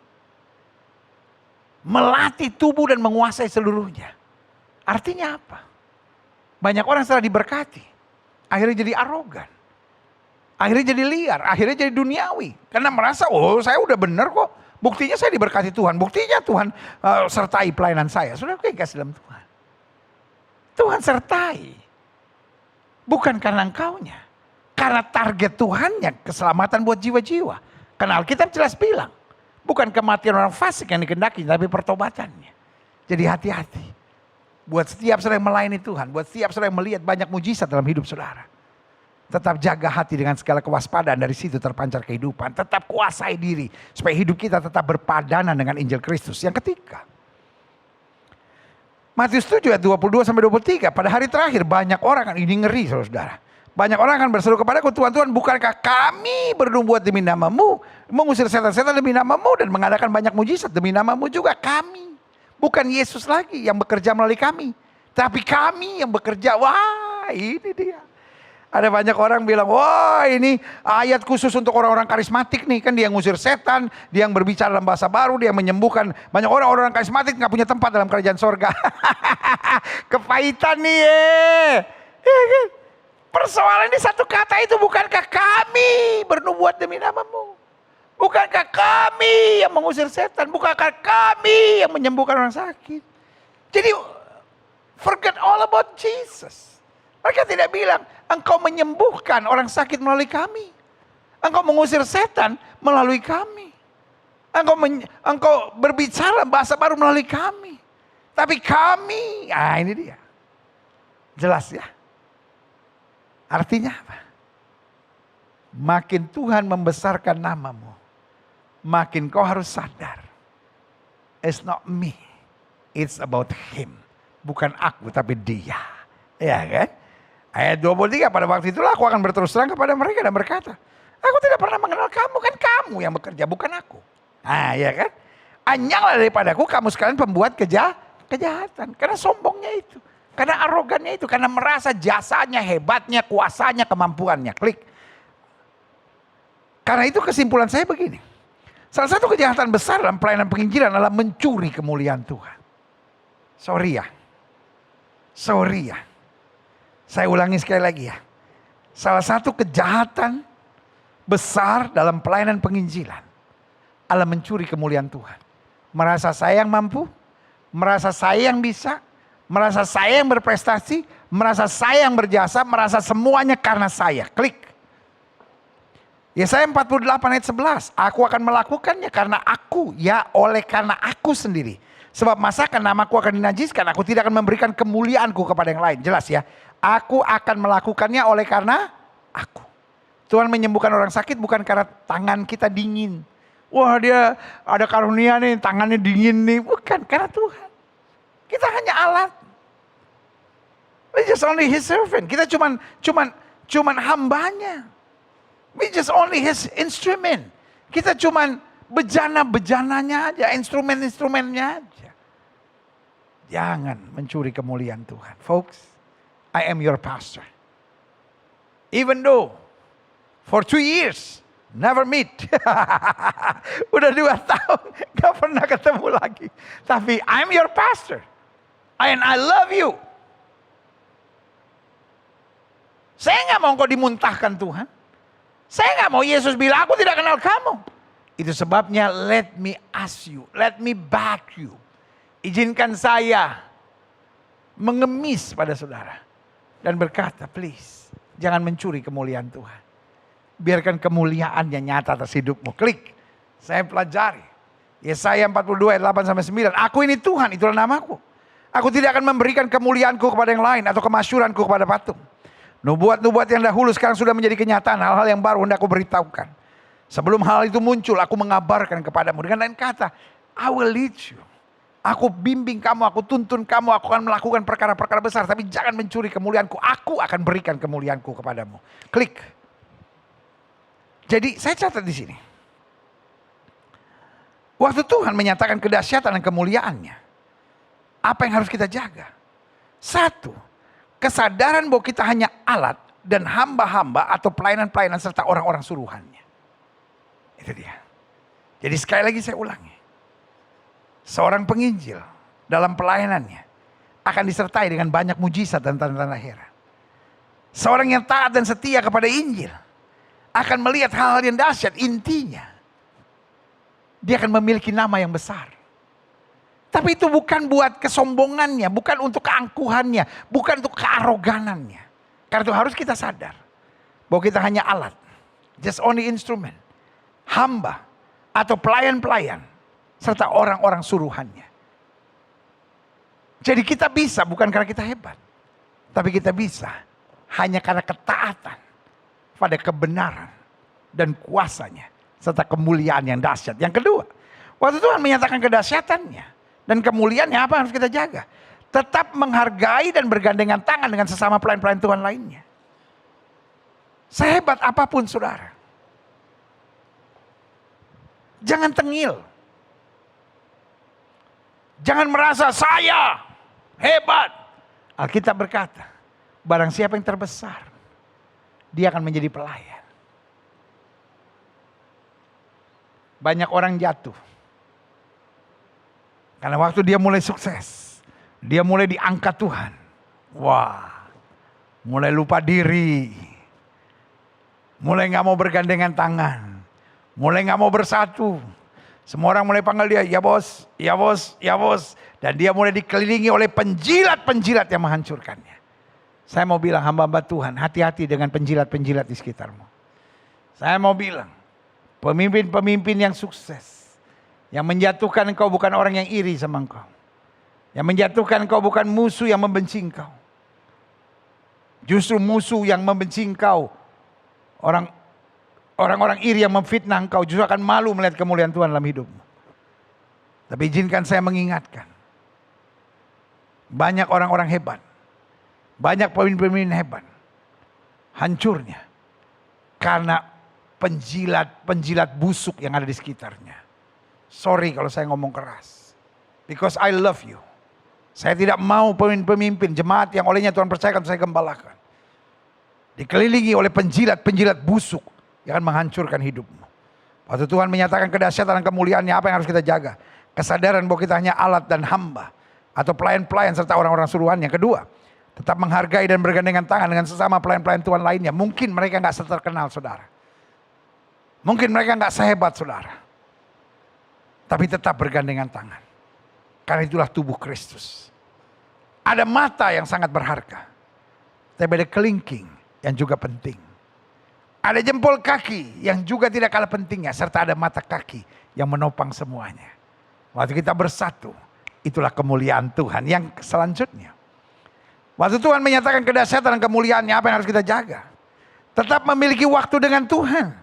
Melatih tubuh dan menguasai seluruhnya. Artinya apa? Banyak orang setelah diberkati, akhirnya jadi arogan. Akhirnya jadi liar, akhirnya jadi duniawi. Karena merasa, oh saya udah benar kok. Buktinya saya diberkati Tuhan. Buktinya Tuhan sertai pelayanan saya. Sudah kasih dalam Tuhan. Tuhan sertai. Bukan karena engkaunya. Karena target Tuhannya keselamatan buat jiwa-jiwa. Karena Alkitab jelas bilang. Bukan kematian orang fasik yang dikehendaki, tapi pertobatannya. Jadi hati-hati. Buat setiap saudara yang melayani Tuhan. Buat setiap saudara yang melihat banyak mujizat dalam hidup saudara. Tetap jaga hati dengan segala kewaspadaan, dari situ terpancar kehidupan. Tetap kuasai diri supaya hidup kita tetap berpadanan dengan Injil Kristus. Yang ketiga, Matius 7 ayat 22-23. Pada hari terakhir banyak orang, ini ngeri saudara. Banyak orang akan berseru kepadaku, Tuhan, Tuhan, bukankah kami bernubuat demi namamu, mengusir setan-setan demi namamu, dan mengadakan banyak mujizat demi namamu juga. Kami, bukan Yesus lagi yang bekerja melalui kami, tapi kami yang bekerja. Wah, ini dia. Ada banyak orang bilang, wah ini ayat khusus untuk orang-orang karismatik nih. Kan dia yang ngusir setan, dia yang berbicara dalam bahasa baru, dia yang menyembuhkan. Banyak orang karismatik gak punya tempat dalam kerajaan sorga. Kepahitan nih ya kan? Persoalan ini satu kata itu, bukankah kami bernubuat demi namamu? Bukankah kami yang mengusir setan? Bukankah kami yang menyembuhkan orang sakit? Jadi forget all about Jesus. Mereka tidak bilang, engkau menyembuhkan orang sakit melalui kami. Engkau mengusir setan melalui kami. Engkau berbicara bahasa baru melalui kami. Tapi kami, ini dia. Jelas ya. Artinya apa? Makin Tuhan membesarkan namamu, makin kau harus sadar. It's not me, it's about him. Bukan aku tapi dia. Ya kan? Ayat 23, pada waktu itulah aku akan berterus terang kepada mereka dan berkata, aku tidak pernah mengenal kamu, kan kamu yang bekerja, bukan aku. Ya kan? Anyanglah daripadaku kamu sekalian pembuat kejahatan. Karena sombongnya itu, karena arogannya itu, karena merasa jasanya, hebatnya, kuasanya, kemampuannya. Klik. Karena itu kesimpulan saya begini. Salah satu kejahatan besar dalam pelayanan penginjilan adalah mencuri kemuliaan Tuhan. Sorry ya. Saya ulangi sekali lagi ya. Salah satu kejahatan besar dalam pelayanan penginjilan adalah mencuri kemuliaan Tuhan. Merasa saya yang mampu, merasa saya yang bisa, merasa saya yang berprestasi, merasa saya yang berjasa, merasa semuanya karena saya. Klik. Yesaya 48 ayat 11. Aku akan melakukannya karena aku, ya oleh karena aku sendiri. Sebab masakan namaku akan dinajiskan, aku tidak akan memberikan kemuliaanku kepada yang lain. Jelas ya. Aku akan melakukannya oleh karena aku. Tuhan menyembuhkan orang sakit bukan karena tangan kita dingin. Wah dia ada karunia nih, tangannya dingin nih. Bukan, karena Tuhan. Kita hanya alat. We just only his servant. Kita cuman hambanya. We just only his instrument. Kita cuman bejana-bejananya aja, instrumen-instrumennya aja. Jangan mencuri kemuliaan Tuhan. Folks, I am your pastor. Even though for 2 years never meet. Udah 2 tahun gak pernah ketemu lagi. Tapi I'm your pastor. And I love you. Saya gak mau kau dimuntahkan Tuhan. Saya gak mau Yesus bilang aku tidak kenal kamu. Itu sebabnya let me ask you. Let me back you. Izinkan saya mengemis pada saudara. Dan berkata, please, jangan mencuri kemuliaan Tuhan. Biarkan kemuliaannya nyata atas hidupmu. Klik. Saya pelajari. Yesaya 42 ayat 8-9. Aku ini Tuhan, itulah namaku. Aku tidak akan memberikan kemuliaanku kepada yang lain atau kemasyuranku kepada patung. Nubuat-nubuat yang dahulu sekarang sudah menjadi kenyataan. Hal-hal yang baru hendak aku beritahukan. Sebelum hal itu muncul, aku mengabarkan kepadamu. Dengan lain kata, I will lead you. Aku bimbing kamu, aku tuntun kamu, aku akan melakukan perkara-perkara besar. Tapi jangan mencuri kemuliaanku, aku akan berikan kemuliaanku kepadamu. Klik. Jadi saya catat di sini. Waktu Tuhan menyatakan kedahsyatan dan kemuliaannya, apa yang harus kita jaga? Satu, kesadaran bahwa kita hanya alat dan hamba-hamba atau pelayanan-pelayanan serta orang-orang suruhannya. Itu dia. Jadi sekali lagi saya ulangi. Seorang penginjil dalam pelayanannya akan disertai dengan banyak mujizat dan tanda-tanda heran. Seorang yang taat dan setia kepada Injil akan melihat hal-hal yang dahsyat. Intinya, dia akan memiliki nama yang besar. Tapi itu bukan buat kesombongannya, bukan untuk keangkuhannya, bukan untuk kearoganannya. Karena itu harus kita sadar bahwa kita hanya alat, just only instrument, hamba atau pelayan-pelayan serta orang-orang suruhannya. Jadi kita bisa bukan karena kita hebat, tapi kita bisa hanya karena ketaatan pada kebenaran dan kuasanya serta kemuliaan yang dahsyat. Yang kedua, waktu Tuhan menyatakan kedahsyatannya dan kemuliaannya, apa yang harus kita jaga? Tetap menghargai dan bergandengan tangan dengan sesama pelayan-pelayan Tuhan lainnya. Sehebat apapun saudara, jangan tengil. Jangan merasa saya hebat. Alkitab berkata, barang siapa yang terbesar, dia akan menjadi pelayan. Banyak orang jatuh karena waktu dia mulai sukses, dia mulai diangkat Tuhan. Wah, mulai lupa diri, mulai gak mau bergandengan tangan, mulai gak mau bersatu. Semua orang mulai panggil dia, ya bos, ya bos, ya bos. Dan dia mulai dikelilingi oleh penjilat-penjilat yang menghancurkannya. Saya mau bilang hamba-hamba Tuhan, hati-hati dengan penjilat-penjilat di sekitarmu. Saya mau bilang, pemimpin-pemimpin yang sukses, yang menjatuhkan engkau bukan orang yang iri sama engkau. Yang menjatuhkan engkau bukan musuh yang membenci engkau. Justru musuh yang membenci engkau, orang-orang iri yang memfitnah engkau justru akan malu melihat kemuliaan Tuhan dalam hidupmu. Tapi izinkan saya mengingatkan, banyak orang-orang hebat, banyak pemimpin-pemimpin hebat, hancurnya karena penjilat-penjilat busuk yang ada di sekitarnya. Sorry kalau saya ngomong keras, because I love you. Saya tidak mau pemimpin-pemimpin jemaat yang olehnya Tuhan percayakan saya gembalakan dikelilingi oleh penjilat-penjilat busuk yang akan menghancurkan hidupmu. Waktu Tuhan menyatakan kedahsyatan dan kemuliaannya, apa yang harus kita jaga? Kesadaran bahwa kita hanya alat dan hamba atau pelayan-pelayan serta orang-orang suruhannya. Kedua, tetap menghargai dan bergandengan tangan dengan sesama pelayan-pelayan Tuhan lainnya. Mungkin mereka gak seterkenal saudara, mungkin mereka gak sehebat saudara, tapi tetap bergandengan tangan. Karena itulah tubuh Kristus. Ada mata yang sangat berharga, tapi ada kelingking yang juga penting. Ada jempol kaki yang juga tidak kalah pentingnya, serta ada mata kaki yang menopang semuanya. Waktu kita bersatu, itulah kemuliaan Tuhan. Yang selanjutnya, waktu Tuhan menyatakan kedahsyatan dan kemuliaannya, apa yang harus kita jaga? Tetap memiliki waktu dengan Tuhan,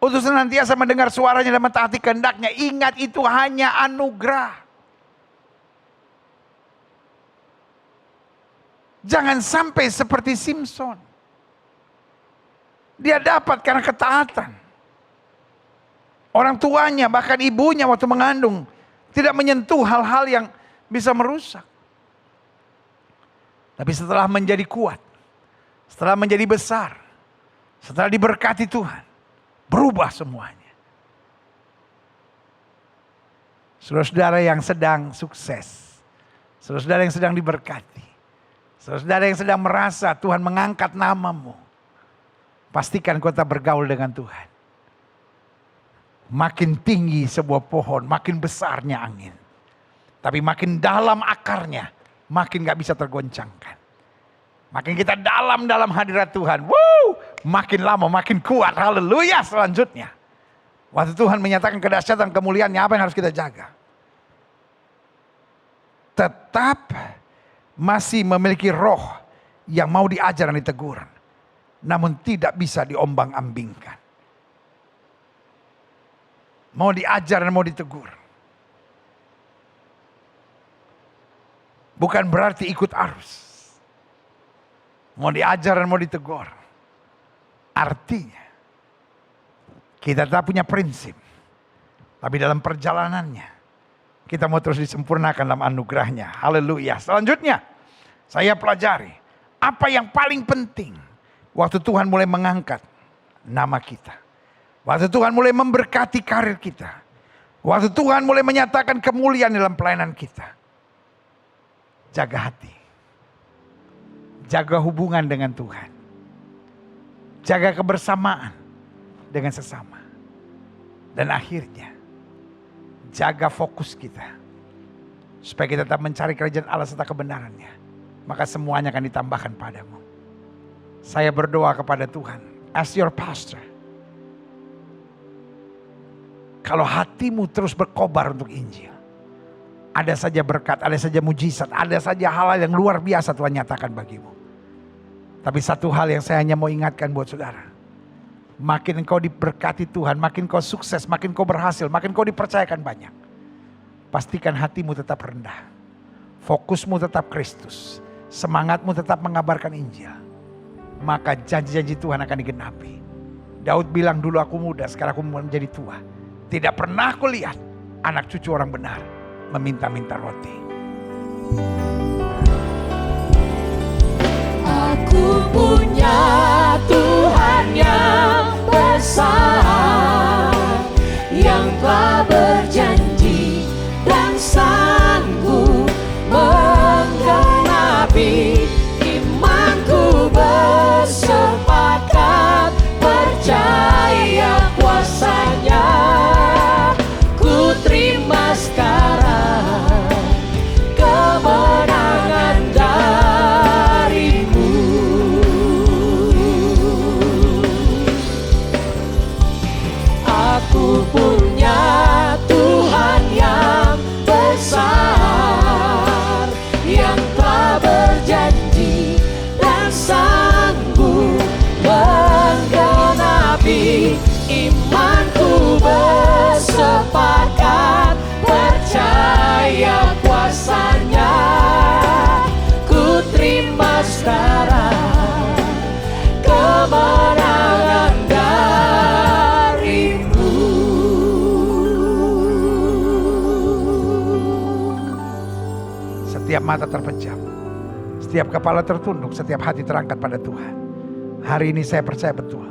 untuk senantiasa mendengar suaranya dan mentaati kehendaknya. Ingat, itu hanya anugerah. Jangan sampai seperti Simpson. Dia dapat karena ketaatan. Orang tuanya, bahkan ibunya waktu mengandung, tidak menyentuh hal-hal yang bisa merusak. Tapi setelah menjadi kuat, setelah menjadi besar, setelah diberkati Tuhan, berubah semuanya. Saudara-saudara yang sedang sukses, saudara-saudara yang sedang diberkati, saudara-saudara yang sedang merasa Tuhan mengangkat namamu, pastikan kau tak bergaul dengan Tuhan. Makin tinggi sebuah pohon, makin besarnya angin. Tapi makin dalam akarnya, makin gak bisa tergoncangkan. Makin kita dalam hadirat Tuhan, makin lama makin kuat. Haleluya. Selanjutnya, waktu Tuhan menyatakan kedahsyatan kemuliaannya, apa yang harus kita jaga? Tetap masih memiliki roh yang mau diajar dan ditegur, namun tidak bisa diombang-ambingkan. Mau diajar dan mau ditegur, bukan berarti ikut arus. Mau diajar dan mau ditegur, artinya kita tak punya prinsip, tapi dalam perjalanannya Kita mau terus disempurnakan dalam anugerahnya. Haleluya. Selanjutnya, saya pelajari apa yang paling penting waktu Tuhan mulai mengangkat nama kita. Waktu Tuhan mulai memberkati karir kita. Waktu Tuhan mulai menyatakan kemuliaan dalam pelayanan kita. Jaga hati. Jaga hubungan dengan Tuhan. Jaga kebersamaan dengan sesama. Dan akhirnya, jaga fokus kita. Supaya kita tetap mencari kerajaan Allah serta kebenarannya. Maka semuanya akan ditambahkan padamu. Saya berdoa kepada Tuhan. As your pastor. Kalau hatimu terus berkobar untuk Injil. Ada saja berkat, ada saja mujizat, ada saja hal-hal yang luar biasa Tuhan nyatakan bagimu. Tapi satu hal yang saya hanya mau ingatkan buat saudara. Makin engkau diberkati Tuhan, makin kau sukses, makin kau berhasil, makin kau dipercayakan banyak. Pastikan hatimu tetap rendah. Fokusmu tetap Kristus. Semangatmu tetap mengabarkan Injil. Maka janji-janji Tuhan akan digenapi. Daud bilang, dulu aku muda, sekarang aku menjadi tua. Tidak pernah aku lihat anak cucu orang benar meminta-minta roti. Aku punya Tuhan yang besar, yang telah berjanji dan sanggup menggenapi. Imanku bersepakat percaya kuasanya. Ku terima sekarang kemenangan darimu. Aku punya Tuhan yang besar, yang telah berjanji dan sanggup menggenapi. Imanku bersepakat percaya kuasanya. Ku terima sekarang kemenangan darimu. Setiap mata terpejam, setiap kepala tertunduk, setiap hati terangkat pada Tuhan. Hari ini saya percaya betul,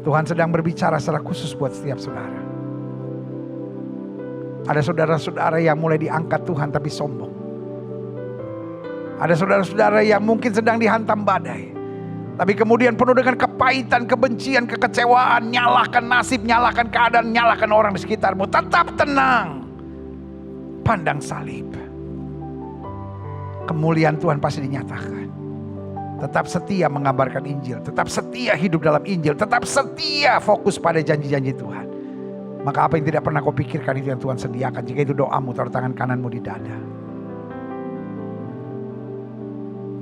Tuhan sedang berbicara secara khusus buat setiap saudara. Ada saudara-saudara yang mulai diangkat Tuhan tapi sombong. Ada saudara-saudara yang mungkin sedang dihantam badai, tapi kemudian penuh dengan kepahitan, kebencian, kekecewaan. Nyalahkan nasib, nyalahkan keadaan, nyalahkan orang di sekitarmu. Tetap tenang. Pandang salib. Kemuliaan Tuhan pasti dinyatakan. Tetap setia mengabarkan Injil. Tetap setia hidup dalam Injil. Tetap setia fokus pada janji-janji Tuhan. Maka apa yang tidak pernah kau pikirkan itu yang Tuhan sediakan. Jika itu doamu, taruh tangan kananmu di dada.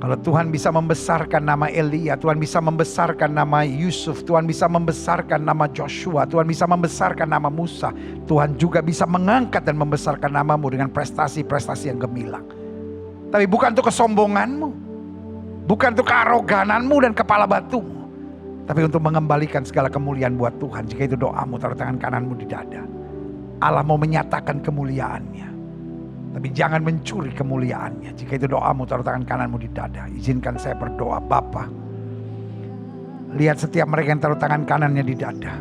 Kalau Tuhan bisa membesarkan nama Elia, Tuhan bisa membesarkan nama Yusuf, Tuhan bisa membesarkan nama Joshua, Tuhan bisa membesarkan nama Musa, Tuhan juga bisa mengangkat dan membesarkan namamu dengan prestasi-prestasi yang gemilang. Tapi bukan untuk kesombonganmu. Bukan untuk kearogananmu dan kepala batumu. Tapi untuk mengembalikan segala kemuliaan buat Tuhan. Jika itu doamu, taruh tangan kananmu di dada. Allah mau menyatakan kemuliaannya. Tapi jangan mencuri kemuliaannya. Jika itu doamu, taruh tangan kananmu di dada. Izinkan saya berdoa. Bapa, lihat setiap mereka yang taruh tangan kanannya di dada.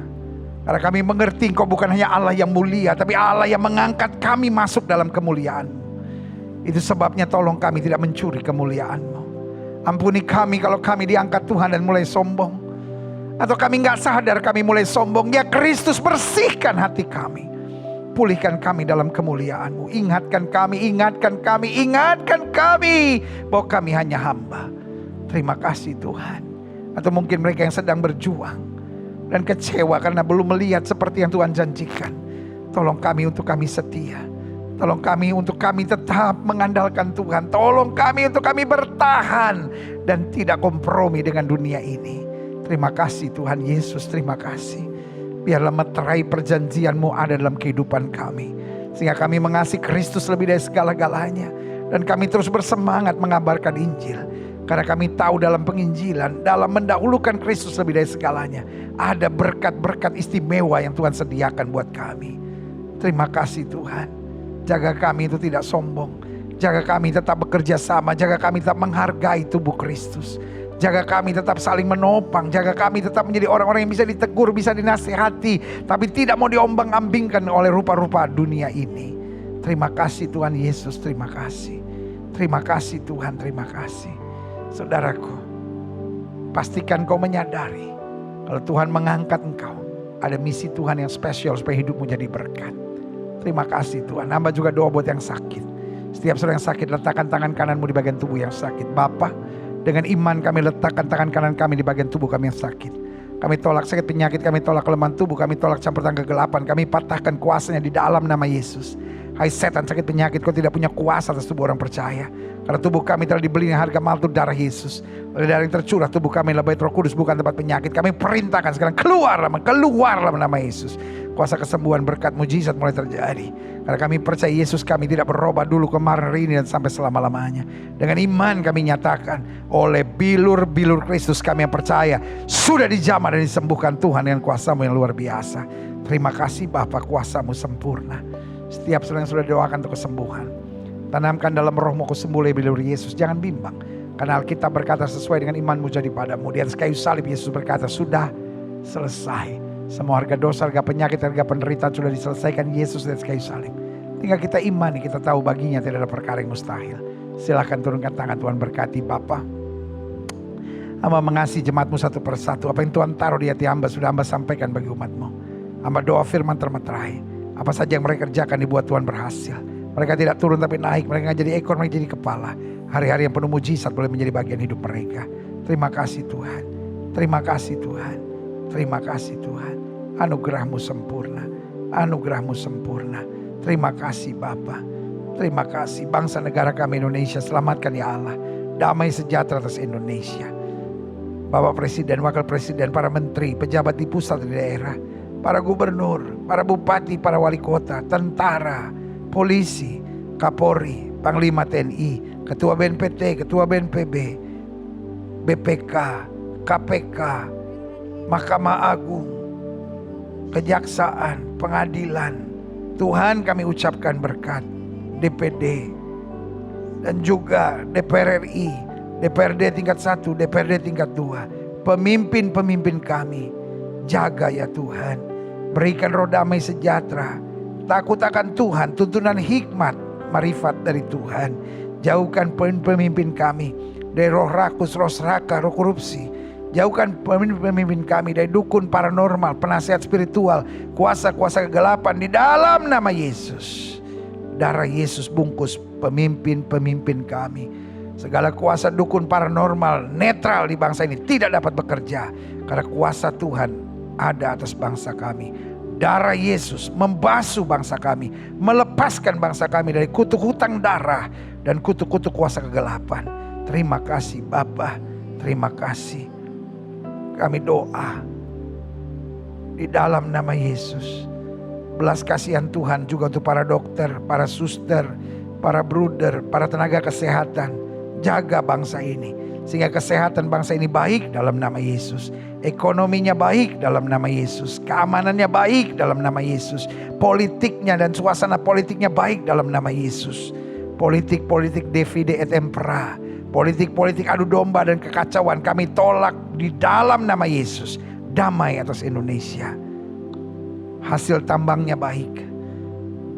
Karena kami mengerti Engkau bukan hanya Allah yang mulia, tapi Allah yang mengangkat kami masuk dalam kemuliaan-Mu. Itu sebabnya tolong kami tidak mencuri kemuliaan-Mu. Ampuni kami kalau kami diangkat Tuhan dan mulai sombong. Atau kami gak sadar kami mulai sombong. Ya Kristus, bersihkan hati kami. Pulihkan kami dalam kemuliaan-Mu. Ingatkan kami, ingatkan kami, ingatkan kami bahwa kami hanya hamba. Terima kasih Tuhan. Atau mungkin mereka yang sedang berjuang dan kecewa karena belum melihat seperti yang Tuhan janjikan. Tolong kami untuk kami setia. Tolong kami untuk kami tetap mengandalkan Tuhan. Tolong kami untuk kami bertahan dan tidak kompromi dengan dunia ini. Terima kasih Tuhan Yesus, terima kasih. Biarlah meterai perjanjian-Mu ada dalam kehidupan kami. Sehingga kami mengasihi Kristus lebih dari segala-galanya. Dan kami terus bersemangat mengabarkan Injil. Karena kami tahu dalam penginjilan, dalam mendahulukan Kristus lebih dari segalanya, ada berkat-berkat istimewa yang Tuhan sediakan buat kami. Terima kasih Tuhan. Jaga kami itu tidak sombong. Jaga kami tetap bekerja sama. Jaga kami tetap menghargai tubuh Kristus. Jaga kami tetap saling menopang. Jaga kami tetap menjadi orang-orang yang bisa ditegur, bisa dinasihati, tapi tidak mau diombang-ambingkan oleh rupa-rupa dunia ini. Terima kasih Tuhan Yesus, terima kasih. Terima kasih Tuhan, terima kasih. Saudaraku, pastikan kau menyadari kalau Tuhan mengangkat engkau, ada misi Tuhan yang spesial supaya hidupmu jadi berkat. Terima kasih Tuhan. Hamba juga doa buat yang sakit. Setiap saudara yang sakit, letakkan tangan kananmu di bagian tubuh yang sakit. Bapa, dengan iman kami letakkan tangan kanan kami di bagian tubuh kami yang sakit. Kami tolak sakit penyakit, kami tolak kelemahan tubuh, kami tolak campur tangan kegelapan, kami patahkan kuasanya di dalam nama Yesus. Hai setan, sakit penyakit, kau tidak punya kuasa atas tubuh orang percaya. Karena tubuh kami telah dibeli dengan harga mahal, itu darah Yesus. Oleh darah yang tercurah, tubuh kami adalah bait Roh Kudus, bukan tempat penyakit. Kami perintahkan sekarang, keluarlah nama Yesus. Kuasa kesembuhan, berkat, mujizat mulai terjadi. Karena kami percaya Yesus kami tidak berubah dulu, kemarin, hari ini, dan sampai selama-lamanya. Dengan iman kami nyatakan, oleh bilur-bilur Kristus kami yang percaya, sudah dijamah dan disembuhkan Tuhan dengan kuasa-Mu yang luar biasa. Terima kasih Bapa, kuasa-Mu sempurna. Setiap saudara yang sudah doakan untuk kesembuhan, tanamkan dalam rohmu kesembuhan bilur Yesus. Jangan bimbang, karena Alkitab berkata sesuai dengan imanmu jadi padamu. Di atas kayu salib Yesus berkata, sudah selesai. Semua harga dosa, harga penyakit, harga penderitaan sudah diselesaikan Yesus di atas kayu salib. Tinggal kita imani, kita tahu baginya tidak ada perkara yang mustahil. Silahkan turunkan tangan, Tuhan berkati Bapa. Hamba mengasihi jemaatmu satu persatu. Apa yang Tuhan taruh di hati hamba sudah hamba sampaikan bagi umatmu. Hamba doa firman termeterai. Apa saja yang mereka kerjakan dibuat Tuhan berhasil. Mereka tidak turun tapi naik. Mereka nggak jadi ekor, mereka jadi kepala. Hari-hari yang penuh mujizat boleh menjadi bagian hidup mereka. Terima kasih Tuhan. Terima kasih Tuhan. Terima kasih Tuhan. Anugerah-Mu sempurna. Anugerah-Mu sempurna. Terima kasih Bapa. Terima kasih bangsa negara kami Indonesia. Selamatkan ya Allah. Damai sejahtera atas Indonesia. Bapak Presiden, Wakil Presiden, para menteri, pejabat di pusat dan di daerah, para gubernur, para bupati, para wali kota, tentara, polisi, Kapolri, Panglima TNI, Ketua BNPT, Ketua BNPB, BPK, KPK, Mahkamah Agung, Kejaksaan, Pengadilan. Tuhan kami ucapkan berkat. DPD dan juga DPR RI, DPRD tingkat 1, DPRD tingkat 2, pemimpin-pemimpin kami. Jaga ya Tuhan. Berikan roh damai sejahtera. Takut akan Tuhan, tuntunan hikmat, marifat dari Tuhan. Jauhkan pemimpin kami dari roh rakus, roh serakah, roh korupsi. Jauhkan pemimpin kami dari dukun paranormal, penasihat spiritual, kuasa-kuasa kegelapan di dalam nama Yesus. Darah Yesus bungkus pemimpin-pemimpin kami. Segala kuasa dukun paranormal netral di bangsa ini tidak dapat bekerja. Karena kuasa Tuhan ada atas bangsa kami. Darah Yesus membasuh bangsa kami, melepaskan bangsa kami dari kutuk hutang darah dan kutuk-kutuk kuasa kegelapan. Terima kasih Bapa, terima kasih. Kami doa di dalam nama Yesus. Belas kasihan Tuhan juga untuk para dokter, para suster, para bruder, para tenaga kesehatan. Jaga bangsa ini sehingga kesehatan bangsa ini baik dalam nama Yesus. Ekonominya baik dalam nama Yesus. Keamanannya baik dalam nama Yesus. Politiknya dan suasana politiknya baik dalam nama Yesus. Politik-politik divide et impera, politik-politik adu domba dan kekacauan kami tolak di dalam nama Yesus. Damai atas Indonesia. Hasil tambangnya baik,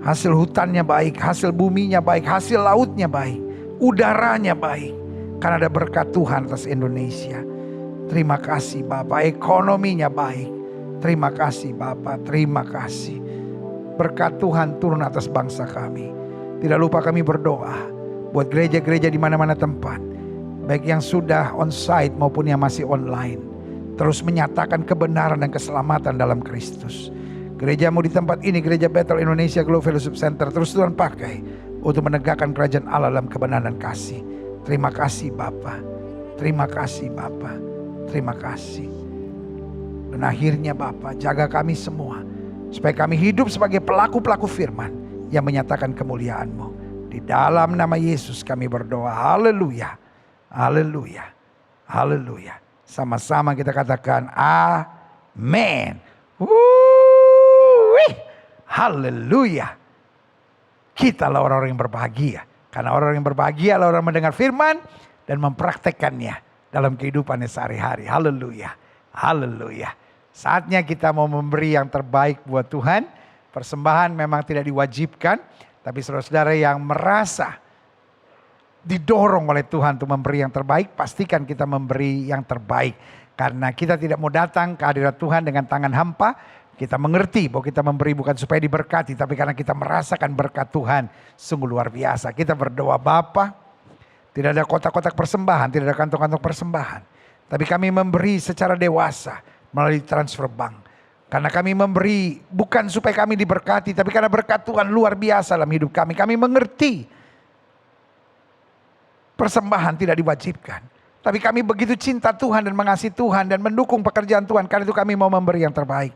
hasil hutannya baik, hasil buminya baik, hasil lautnya baik, udaranya baik. Karena ada berkat Tuhan atas Indonesia. Terima kasih Bapak. Ekonominya baik. Terima kasih Bapak. Terima kasih. Berkat Tuhan turun atas bangsa kami. Tidak lupa kami berdoa buat gereja-gereja di mana-mana tempat, baik yang sudah on-site maupun yang masih online, terus menyatakan kebenaran dan keselamatan dalam Kristus. Gerejamu di tempat ini, Gereja Bethel Indonesia Global Fellowship Center, terus Tuhan pakai untuk menegakkan kerajaan Allah dalam kebenaran dan kasih. Terima kasih Bapa. Terima kasih Bapa. Terima kasih. Dan akhirnya Bapa, jaga kami semua supaya kami hidup sebagai pelaku-pelaku firman yang menyatakan kemuliaan-Mu. Di dalam nama Yesus kami berdoa. Haleluya. Haleluya. Haleluya. Sama-sama kita katakan amin. Haleluya. Kitalah orang-orang yang berbahagia. Karena orang yang berbahagia adalah orang yang mendengar firman dan mempraktekannya dalam kehidupannya sehari-hari. Haleluya. Haleluya. Saatnya kita mau memberi yang terbaik buat Tuhan. Persembahan memang tidak diwajibkan. Tapi saudara-saudara yang merasa didorong oleh Tuhan untuk memberi yang terbaik, pastikan kita memberi yang terbaik. Karena kita tidak mau datang ke hadirat Tuhan dengan tangan hampa. Kita mengerti bahwa kita memberi bukan supaya diberkati, tapi karena kita merasakan berkat Tuhan sungguh luar biasa. Kita berdoa, Bapa, tidak ada kotak-kotak persembahan, tidak ada kantong-kantong persembahan. Tapi kami memberi secara dewasa melalui transfer bank. Karena kami memberi bukan supaya kami diberkati, tapi karena berkat Tuhan luar biasa dalam hidup kami. Kami mengerti persembahan tidak diwajibkan. Tapi kami begitu cinta Tuhan dan mengasihi Tuhan dan mendukung pekerjaan Tuhan. Karena itu kami mau memberi yang terbaik.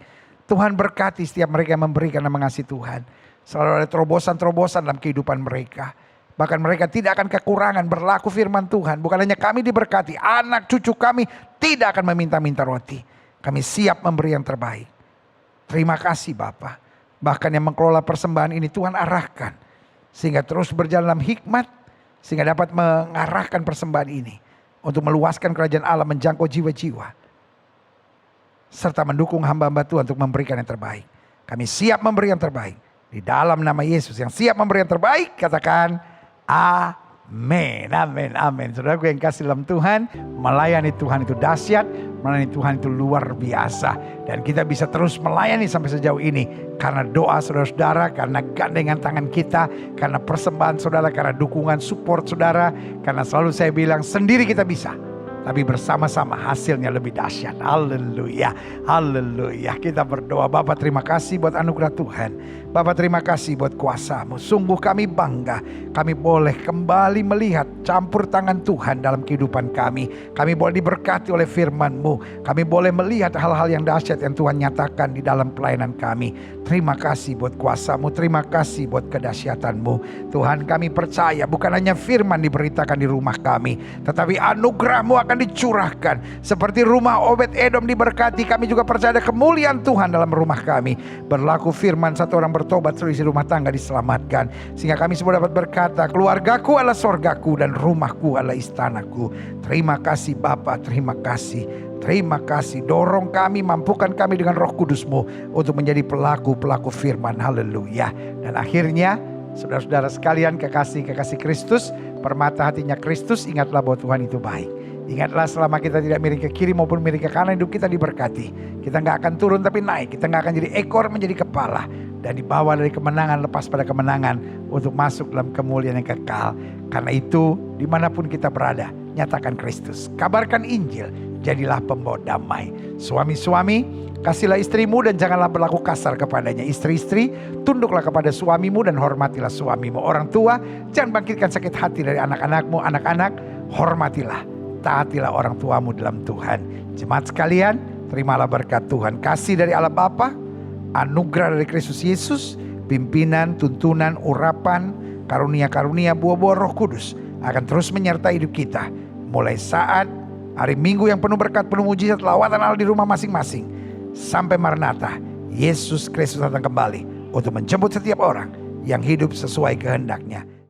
Tuhan berkati setiap mereka yang memberi karena mengasihi Tuhan. Selalu ada terobosan-terobosan dalam kehidupan mereka. Bahkan mereka tidak akan kekurangan berlaku firman Tuhan. Bukan hanya kami diberkati, anak cucu kami tidak akan meminta-minta roti. Kami siap memberi yang terbaik. Terima kasih Bapa. Bahkan yang mengelola persembahan ini Tuhan arahkan. Sehingga terus berjalan dalam hikmat. Sehingga dapat mengarahkan persembahan ini. Untuk meluaskan kerajaan Allah, menjangkau jiwa-jiwa. Serta mendukung hamba-hamba Tuhan untuk memberikan yang terbaik. Kami siap memberi yang terbaik. Di dalam nama Yesus yang siap memberi yang terbaik, katakan amin, amin, amin. Saudaraku yang kasih dalam Tuhan, melayani Tuhan itu dahsyat, melayani Tuhan itu luar biasa. Dan kita bisa terus melayani sampai sejauh ini. Karena doa saudara-saudara, karena gandengan tangan kita, karena persembahan saudara, karena dukungan support saudara. Karena selalu saya bilang sendiri kita bisa. Tapi bersama-sama hasilnya lebih dahsyat. Haleluya. Haleluya. Kita berdoa, Bapa terima kasih buat anugerah Tuhan. Bapa terima kasih buat kuasa-Mu. Sungguh kami bangga. Kami boleh kembali melihat campur tangan Tuhan dalam kehidupan kami. Kami boleh diberkati oleh firman-Mu. Kami boleh melihat hal-hal yang dahsyat yang Tuhan nyatakan di dalam pelayanan kami. Terima kasih buat kuasa-Mu. Terima kasih buat kedahsyatan-Mu. Tuhan kami percaya bukan hanya firman diberitakan di rumah kami. Tetapi anugerah-Mu akan dicurahkan. Seperti rumah Obed Edom diberkati, kami juga percaya ada kemuliaan Tuhan dalam rumah kami. Berlaku firman, satu orang bertobat, seluruh rumah tangga diselamatkan. Sehingga kami semua dapat berkata, keluargaku adalah sorgaku dan rumahku adalah istanaku. Terima kasih Bapa, terima kasih. Terima kasih, dorong kami, mampukan kami dengan Roh Kudus-Mu untuk menjadi pelaku-pelaku firman. Haleluya. Dan akhirnya saudara-saudara sekalian, kekasih-kekasih Kristus, permata hatinya Kristus, ingatlah bahwa Tuhan itu baik. Ingatlah selama kita tidak miring ke kiri maupun miring ke kanan, hidup kita diberkati. Kita gak akan turun tapi naik. Kita gak akan jadi ekor menjadi kepala. Dan dibawa dari kemenangan lepas pada kemenangan untuk masuk dalam kemuliaan yang kekal. Karena itu dimanapun kita berada, nyatakan Kristus. Kabarkan Injil, jadilah pembawa damai. Suami-suami, kasihlah istrimu dan janganlah berlaku kasar kepadanya. Istri-istri, tunduklah kepada suamimu dan hormatilah suamimu. Orang tua, jangan bangkitkan sakit hati dari anak-anakmu. Anak-anak, hormatilah, taatilah orang tuamu dalam Tuhan. Jemaat sekalian, terimalah berkat Tuhan. Kasih dari Allah Bapa, anugerah dari Kristus Yesus, pimpinan, tuntunan, urapan, karunia-karunia, buah-buah Roh Kudus akan terus menyertai hidup kita. Mulai saat hari Minggu yang penuh berkat, penuh mujizat, lawatan Allah di rumah masing-masing. Sampai Maranatha, Yesus Kristus datang kembali untuk menjemput setiap orang yang hidup sesuai kehendaknya.